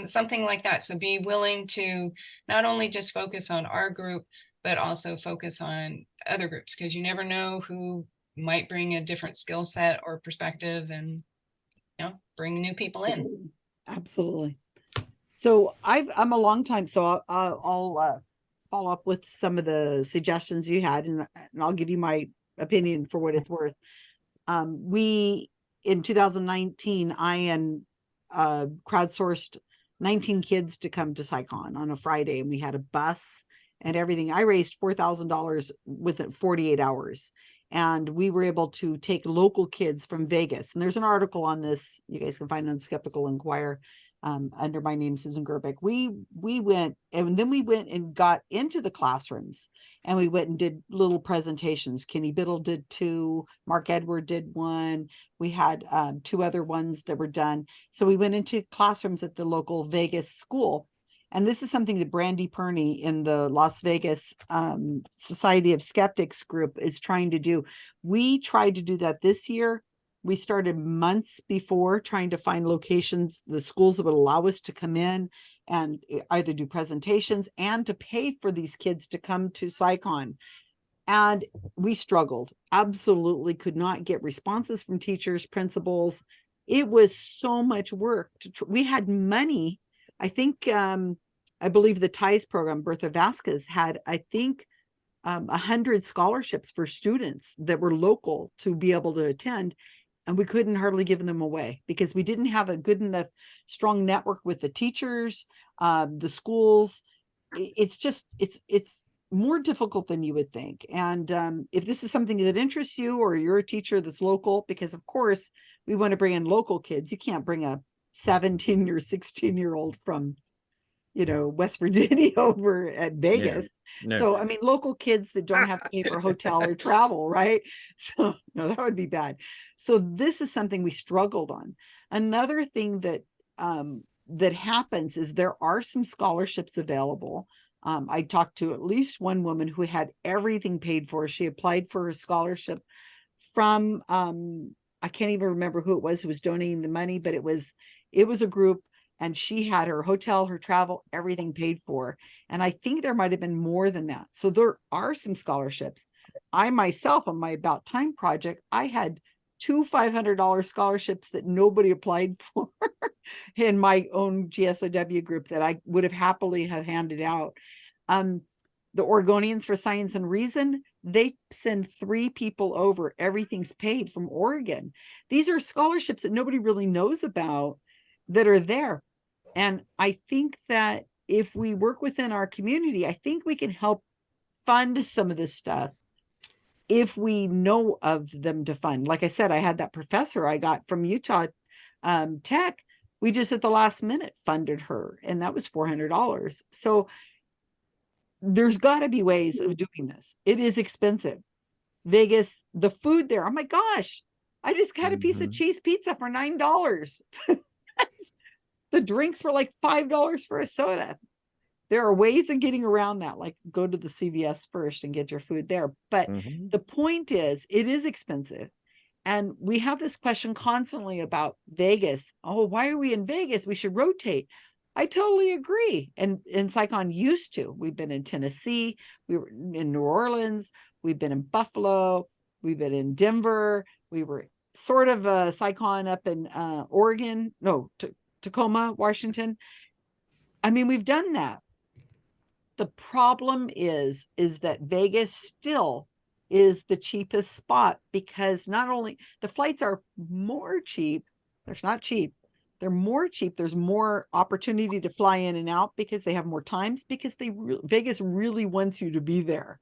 something like that. So be willing to not only just focus on our group, but also focus on other groups, because you never know who might bring a different skill set or perspective, and bring new people in. Absolutely. So I'm a long time, so I'll follow up with some of the suggestions you had, and I'll give you my opinion for what it's worth. We, in 2019, I crowdsourced 19 kids to come to CSICon on a Friday, and we had a bus and everything. I raised $4,000 within 48 hours. And we were able to take local kids from Vegas. And there's an article on this, you guys can find it on Skeptical Inquirer, under my name, Susan Gerbic. We went, and then we went and got into the classrooms, and we went and did little presentations. Kenny Biddle did 2, Mark Edward did 1. We had 2 other ones that were done. So we went into classrooms at the local Vegas school, And this is something that Brandy Perney in the Las Vegas Society of Skeptics group is trying to do. We tried to do that this year. We started months before trying to find locations, the schools that would allow us to come in and either do presentations and to pay for these kids to come to CSICon. And we struggled, absolutely could not get responses from teachers, principals. It was so much work. We had money. I think, I believe the TIES program, Bertha Vasquez had, I think, 100 scholarships for students that were local to be able to attend. And we couldn't hardly give them away because we didn't have a good enough, strong network with the teachers, the schools. It's just, it's more difficult than you would think. And if this is something that interests you, or you're a teacher that's local, because of course we want to bring in local kids. You can't bring a 17 or 16-year-old from, West Virginia over at Vegas. No. So, I mean, local kids that don't have to pay for hotel or travel, right? So, no, that would be bad. So this is something we struggled on. Another thing that that happens is there are some scholarships available. I talked to at least one woman who had everything paid for. She applied for a scholarship from, I can't even remember who it was who was donating the money, but it was a group, and she had her hotel, her travel, everything paid for. And I think there might have been more than that. So there are some scholarships. I myself, on my About Time project, I had 2 $500 scholarships that nobody applied for in my own GSOW group that I would have happily have handed out. The Oregonians for Science and Reason, they send 3 people over. Everything's paid from Oregon. These are scholarships that nobody really knows about that are there. And I think that if we work within our community, I think we can help fund some of this stuff if we know of them to fund. Like I said, I had that professor I got from Utah Tech. We just at the last minute funded her, and that was $400. So there's got to be ways of doing this. It is expensive. Vegas, the food there, oh my gosh, I just got a piece of cheese pizza for $9. The drinks were like $5 for a soda. There are ways of getting around that, like go to the CVS first and get your food there. But the point is, it is expensive. And we have this question constantly about Vegas. Oh, why are we in Vegas? We should rotate. I totally agree. And CSICon used to. We've been in Tennessee. We were in New Orleans. We've been in Buffalo. We've been in Denver. We were sort of a CSICon up in Oregon. No, Tacoma, Washington. I mean, we've done that. The problem is that Vegas still is the cheapest spot, because not only the flights are more cheap, they're not cheap, they're more cheap. There's more opportunity to fly in and out because they have more times, because Vegas really wants you to be there.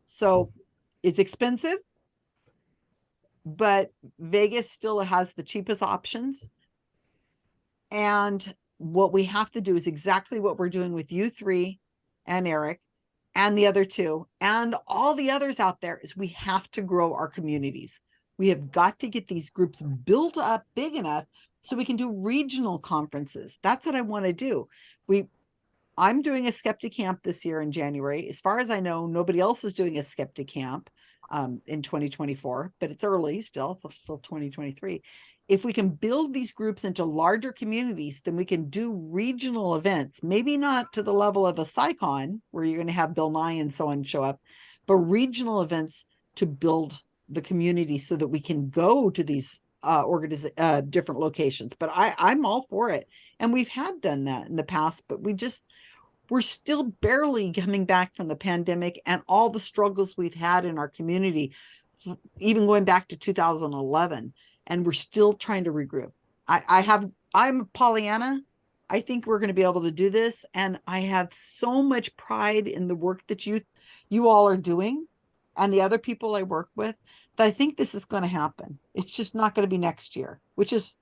So it's expensive, but Vegas still has the cheapest options. And what we have to do is exactly what we're doing with you 3 and Eric and the other 2 and all the others out there, is we have to grow our communities. We have got to get these groups built up big enough so we can do regional conferences. That's what I want to do. I'm doing a skeptic camp this year in January. As far as I know, nobody else is doing a skeptic camp in 2024, but it's early still. It's still 2023. If we can build these groups into larger communities, then we can do regional events, maybe not to the level of a CSICon where you're going to have Bill Nye and so on show up, but regional events to build the community so that we can go to these different locations. But I'm all for it. And we've had done that in the past, but we're still barely coming back from the pandemic and all the struggles we've had in our community, even going back to 2011. And we're still trying to regroup. I'm Pollyanna. I think we're going to be able to do this. And I have so much pride in the work that you all are doing and the other people I work with, that I think this is going to happen. It's just not going to be next year, which is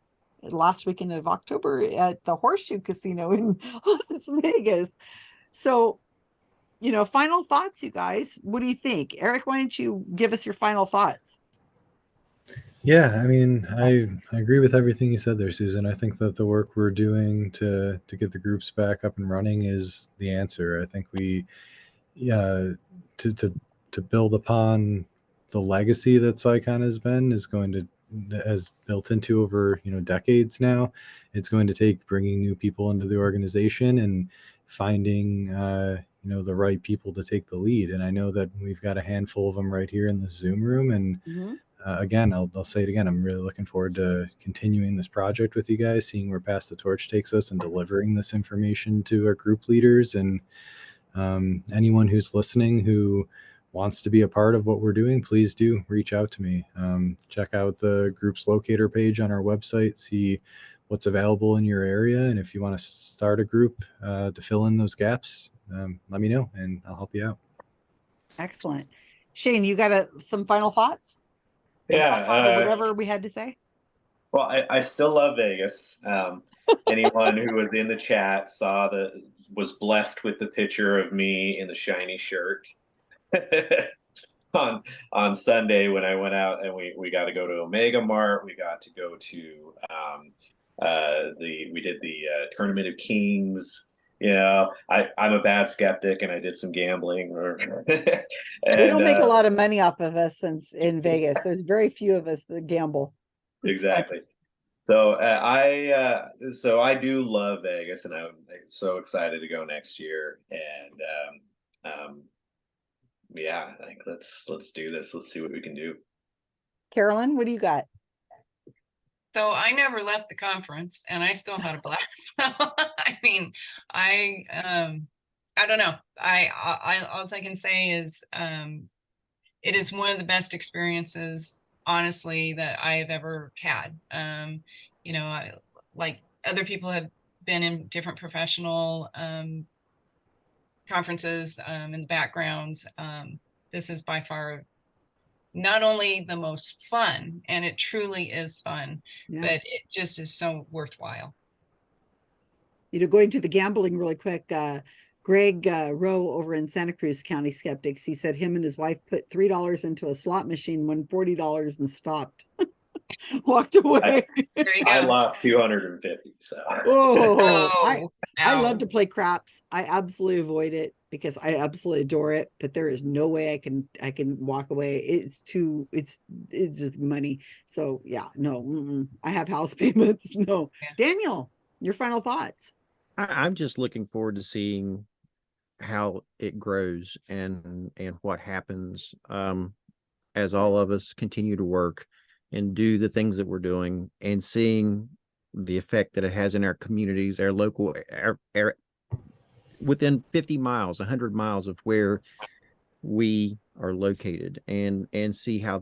last weekend of October at the Horseshoe Casino in Las Vegas. So, final thoughts, you guys. What do you think? Eric, why don't you give us your final thoughts? Yeah, I mean, I agree with everything you said there, Susan. I think that the work we're doing to get the groups back up and running is the answer. I think we, yeah, to build upon the legacy that CSICon has been is going to has built into over decades now. It's going to take bringing new people into the organization and finding the right people to take the lead. And I know that we've got a handful of them right here in the Zoom room, and Mhm. again, I'll say it again. I'm really looking forward to continuing this project with you guys, seeing where Pass the Torch takes us, and delivering this information to our group leaders and anyone who's listening who wants to be a part of what we're doing. Please do reach out to me. Check out the group's locator page on our website, see what's available in your area, and if you want to start a group to fill in those gaps, let me know and I'll help you out. Excellent. Shane, you got some final thoughts? On CSICon or whatever we had to say? Well, I still love Vegas. Anyone who was in the chat was blessed with the picture of me in the shiny shirt on Sunday when I went out, and we got to go to Omega Mart. We got to go to we did the Tournament of Kings. I'm a bad skeptic, and I did some gambling. They don't make a lot of money off of us since in Vegas. There's very few of us that gamble. Exactly. So I do love Vegas, and I'm so excited to go next year. And yeah, I think let's do this. Let's see what we can do. Carolyn, what do you got? So I never left the conference, and I still had a blast. So I mean, I don't know. I all I can say is it is one of the best experiences, honestly, that I have ever had. Like other people have been in different professional conferences in the backgrounds. This is by far not only the most fun, and it truly is fun, but it just is so worthwhile. Going to the gambling really quick, Greg Rowe over in Santa Cruz County Skeptics, he said him and his wife put $3 into a slot machine, won $40 and stopped. Walked away. I lost 250. So I love to play craps. I absolutely avoid it because I absolutely adore it, but there is no way I can walk away. It's just money. So yeah, no, I have house payments. No. Daniel, your final thoughts. I'm just looking forward to seeing how it grows and what happens as all of us continue to work and do the things that we're doing, and seeing the effect that it has in our communities, our local, our within 50 miles, 100 miles of where we are located, and see how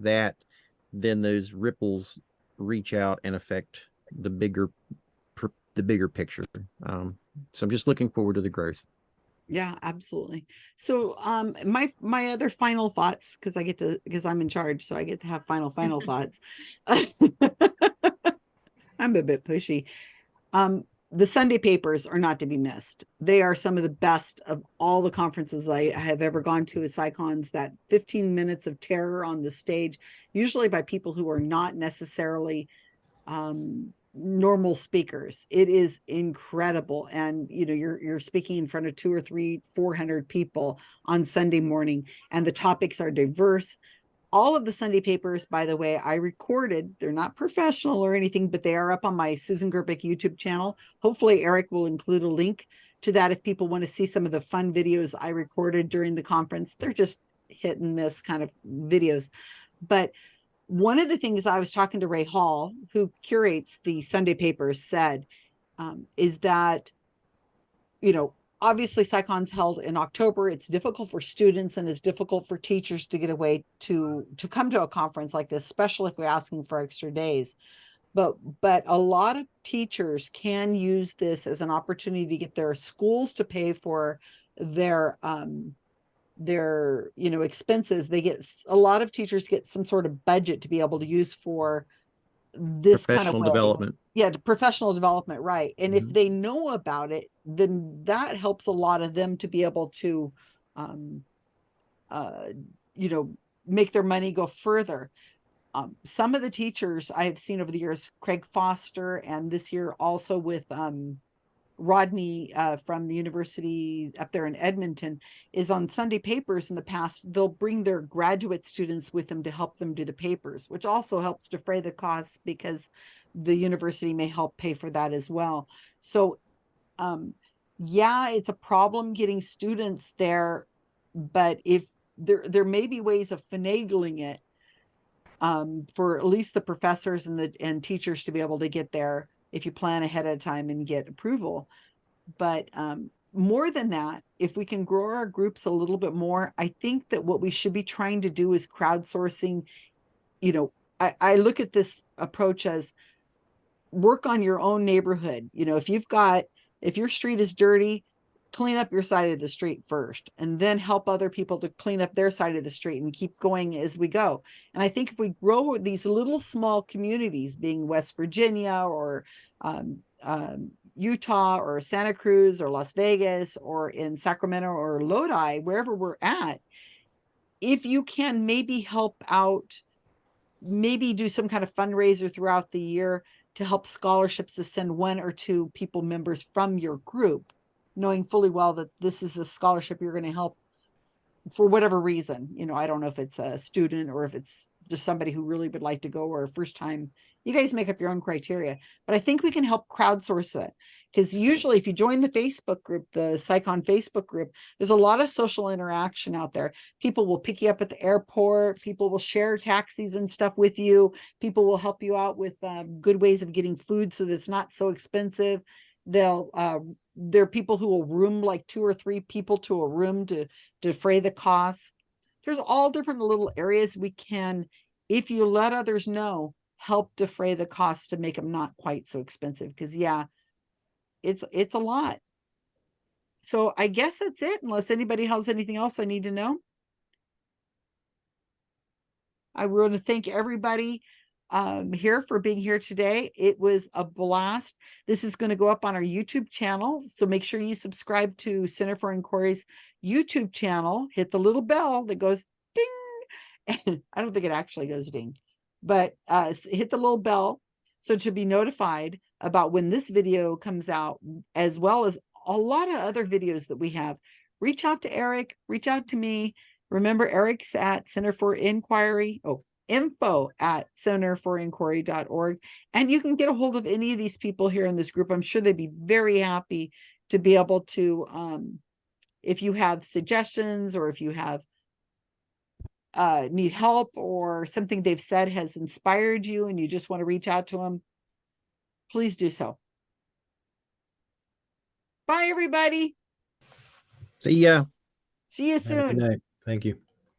then those ripples reach out and affect the bigger picture. So I'm just looking forward to the growth. Yeah, absolutely. So my other final thoughts, because I'm in charge, so I get to have final thoughts. I'm a bit pushy. The Sunday papers are not to be missed. They are some of the best of all the conferences I have ever gone to at CSICons. That 15 minutes of terror on the stage, usually by people who are not necessarily normal speakers. It is incredible. And you're speaking in front of 200 or 300, 400 people on Sunday morning, and the topics are diverse. All of the Sunday papers, by the way, I recorded. They're not professional or anything, but they are up on my Susan Gerbic YouTube channel. Hopefully Eric will include a link to that if people want to see some of the fun videos I recorded during the conference. They're just hit and miss kind of videos. But one of the things I was talking to Ray Hall, who curates the Sunday papers, said is that, obviously CSICon's held in October. It's difficult for students and it's difficult for teachers to get away to come to a conference like this, especially if we're asking for extra days. But a lot of teachers can use this as an opportunity to get their schools to pay for their expenses. A lot of teachers get some sort of budget to be able to use for this kind of development. Yeah, professional development, right. And if they know about it, then that helps a lot of them to be able to make their money go further. some of the teachers I have seen over the years, Craig Foster, and this year also with Rodney from the university up there in Edmonton, is on Sunday papers. In the past, they'll bring their graduate students with them to help them do the papers, which also helps defray the costs because the university may help pay for that as well. So yeah, it's a problem getting students there, but if there may be ways of finagling it for at least the professors and teachers to be able to get there if you plan ahead of time and get approval. But more than that, if we can grow our groups a little bit more, I think that what we should be trying to do is crowdsourcing. You know, I look at this approach as work on your own neighborhood. You know, if your street is dirty, clean up your side of the street first, and then help other people to clean up their side of the street, and keep going as we go. And I think if we grow these little small communities, being West Virginia or Utah or Santa Cruz or Las Vegas or in Sacramento or Lodi, wherever we're at, if you can maybe help out, maybe do some kind of fundraiser throughout the year to help scholarships to send one or two people members from your group, knowing fully well that this is a scholarship you're going to help for whatever reason. You know, I don't know if it's a student or if it's just somebody who really would like to go, or a first time. You guys make up your own criteria, but I think we can help crowdsource it, because usually if you join the Facebook group, the CSICon Facebook group, there's a lot of social interaction out there. People will pick you up at the airport. People will share taxis and stuff with you. People will help you out with good ways of getting food so that it's not so expensive. There are people who will room like 2 or 3 people to a room to defray the costs. There's all different little areas we can, if you let others know, help defray the costs to make them not quite so expensive. Because yeah, it's a lot. So I guess that's it, unless anybody has anything else I need to know. I want to thank everybody here for being here today. It was a blast. This is going to go up on our YouTube channel, so make sure you subscribe to Center for Inquiry's YouTube channel. Hit the little bell that goes ding. I don't think it actually goes ding, but hit the little bell so to be notified about when this video comes out, as well as a lot of other videos that we have. Reach out to Eric, reach out to me. Remember, Eric's at Center for Inquiry. info@centerforinquiry.org. And you can get a hold of any of these people here in this group. I'm sure they'd be very happy to be able to, if you have suggestions, or if you have need help, or something they've said has inspired you and you just want to reach out to them, please do so. Bye, everybody. See ya. See you Have a good soon. night. Thank you.